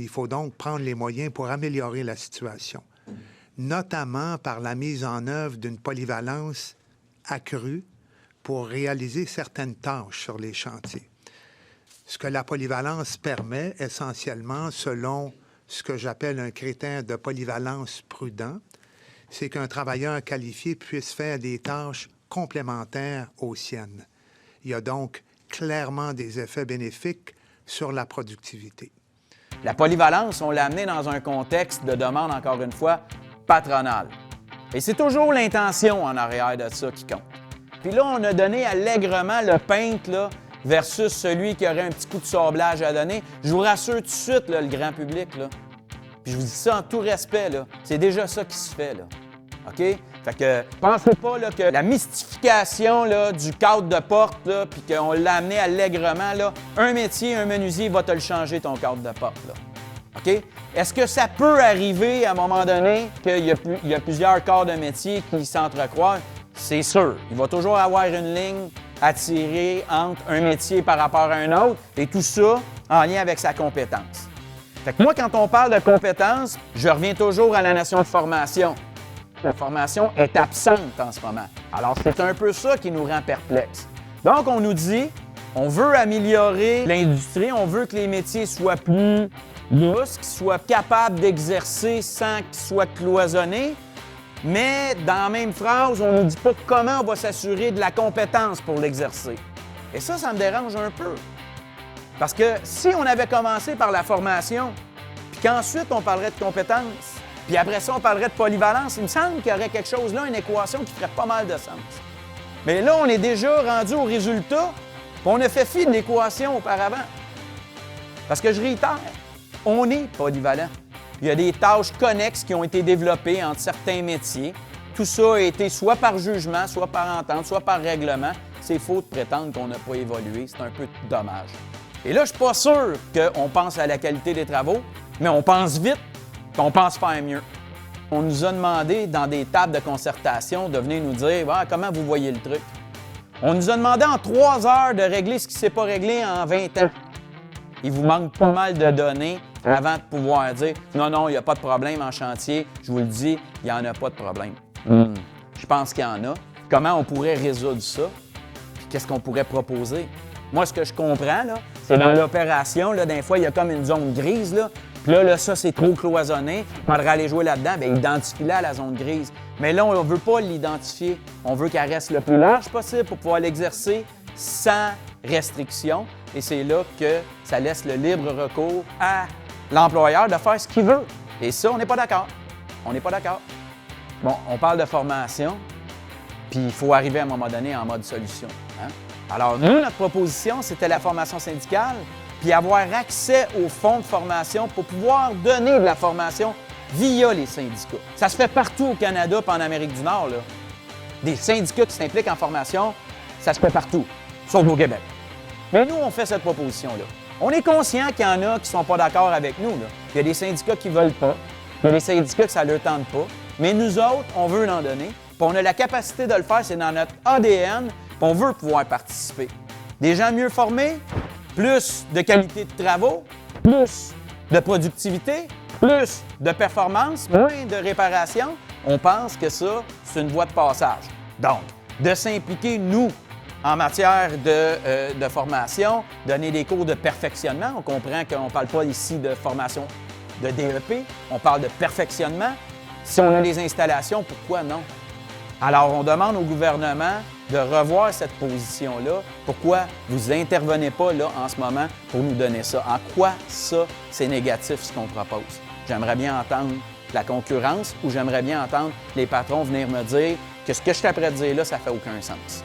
Il faut donc prendre les moyens pour améliorer la situation, notamment par la mise en œuvre d'une polyvalence accrue pour réaliser certaines tâches sur les chantiers. Ce que la polyvalence permet essentiellement, selon ce que j'appelle un critère de polyvalence prudent, c'est qu'un travailleur qualifié puisse faire des tâches complémentaires aux siennes. Il y a donc clairement des effets bénéfiques sur la productivité. La polyvalence, on l'a amenée dans un contexte de demande, encore une fois, patronale. Et c'est toujours l'intention en arrière de ça qui compte. Puis là, on a donné allègrement le peintre là, versus celui qui aurait un petit coup de sablage à donner. Je vous rassure tout de suite, là, le grand public, là. Puis je vous dis ça en tout respect, là. C'est déjà ça qui se fait, là. OK? Fait que pensez pas là, que la mystification là, du cadre de porte, là, puis qu'on l'a amené allègrement, là, un métier, un menuisier va te le changer, ton cadre de porte. Là. OK? Est-ce que ça peut arriver à un moment donné qu'il y a plusieurs corps de métier qui s'entrecroisent? C'est sûr. Il va toujours avoir une ligne à tirer entre un métier par rapport à un autre, et tout ça en lien avec sa compétence. Fait que moi, quand on parle de compétence, je reviens toujours à la notion de formation. La formation est absente en ce moment. Alors, c'est un peu ça qui nous rend perplexes. Donc, on nous dit, on veut améliorer l'industrie, on veut que les métiers soient plus lousses, qu'ils soient capables d'exercer sans qu'ils soient cloisonnés, mais dans la même phrase, on ne nous dit pas comment on va s'assurer de la compétence pour l'exercer. Et ça me dérange un peu. Parce que si on avait commencé par la formation, puis qu'ensuite on parlerait de compétences, puis après ça, on parlerait de polyvalence. Il me semble qu'il y aurait quelque chose là, une équation qui ferait pas mal de sens. Mais là, on est déjà rendu au résultat, puis on a fait fi de l'équation auparavant. Parce que je réitère, on est polyvalent. Il y a des tâches connexes qui ont été développées entre certains métiers. Tout ça a été soit par jugement, soit par entente, soit par règlement. C'est faux de prétendre qu'on n'a pas évolué. C'est un peu dommage. Et là, je ne suis pas sûr qu'on pense à la qualité des travaux, mais on pense vite. On pense faire mieux. On nous a demandé, dans des tables de concertation, de venir nous dire comment vous voyez le truc. On nous a demandé en 3 heures de régler ce qui ne s'est pas réglé en 20 ans. Il vous manque pas mal de données avant de pouvoir dire « Non, il n'y a pas de problème en chantier. » Je vous le dis, il n'y en a pas de problème. Je pense qu'il y en a. Comment on pourrait résoudre ça? Puis qu'est-ce qu'on pourrait proposer? Moi, ce que je comprends, là, c'est dans l'opération, là, des fois, il y a comme une zone grise, là. Puis là, ça, c'est trop cloisonné. Il faudrait aller jouer là-dedans. Bien, identifie-la, la zone grise. Mais là, on ne veut pas l'identifier. On veut qu'elle reste le plus large possible pour pouvoir l'exercer sans restriction. Et c'est là que ça laisse le libre recours à l'employeur de faire ce qu'il veut. Et ça, on n'est pas d'accord. On n'est pas d'accord. Bon, on parle de formation, puis il faut arriver à un moment donné en mode solution. Hein? Alors, nous, notre proposition, c'était la formation syndicale, puis avoir accès aux fonds de formation pour pouvoir donner de la formation via les syndicats. Ça se fait partout au Canada et en Amérique du Nord. Là. Des syndicats qui s'impliquent en formation, ça se fait partout, sauf au Québec. Mais nous, on fait cette proposition-là. On est conscient qu'il y en a qui ne sont pas d'accord avec nous. Là. Il y a des syndicats qui ne veulent pas, il y a des syndicats que ça ne leur tente pas, mais nous autres, on veut en donner, puis on a la capacité de le faire, c'est dans notre ADN, puis on veut pouvoir participer. Des gens mieux formés, plus de qualité de travaux, plus de productivité, plus de performance, moins de réparation, on pense que ça, c'est une voie de passage. Donc, de s'impliquer, nous, en matière de formation, donner des cours de perfectionnement. On comprend qu'on ne parle pas ici de formation de DEP, on parle de perfectionnement. Si on a des installations, pourquoi non? Alors, on demande au gouvernement de revoir cette position-là. Pourquoi vous n'intervenez pas là en ce moment pour nous donner ça? En quoi ça, c'est négatif, ce qu'on propose? J'aimerais bien entendre la concurrence ou j'aimerais bien entendre les patrons venir me dire que ce que je suis prêt à dire là, ça ne fait aucun sens.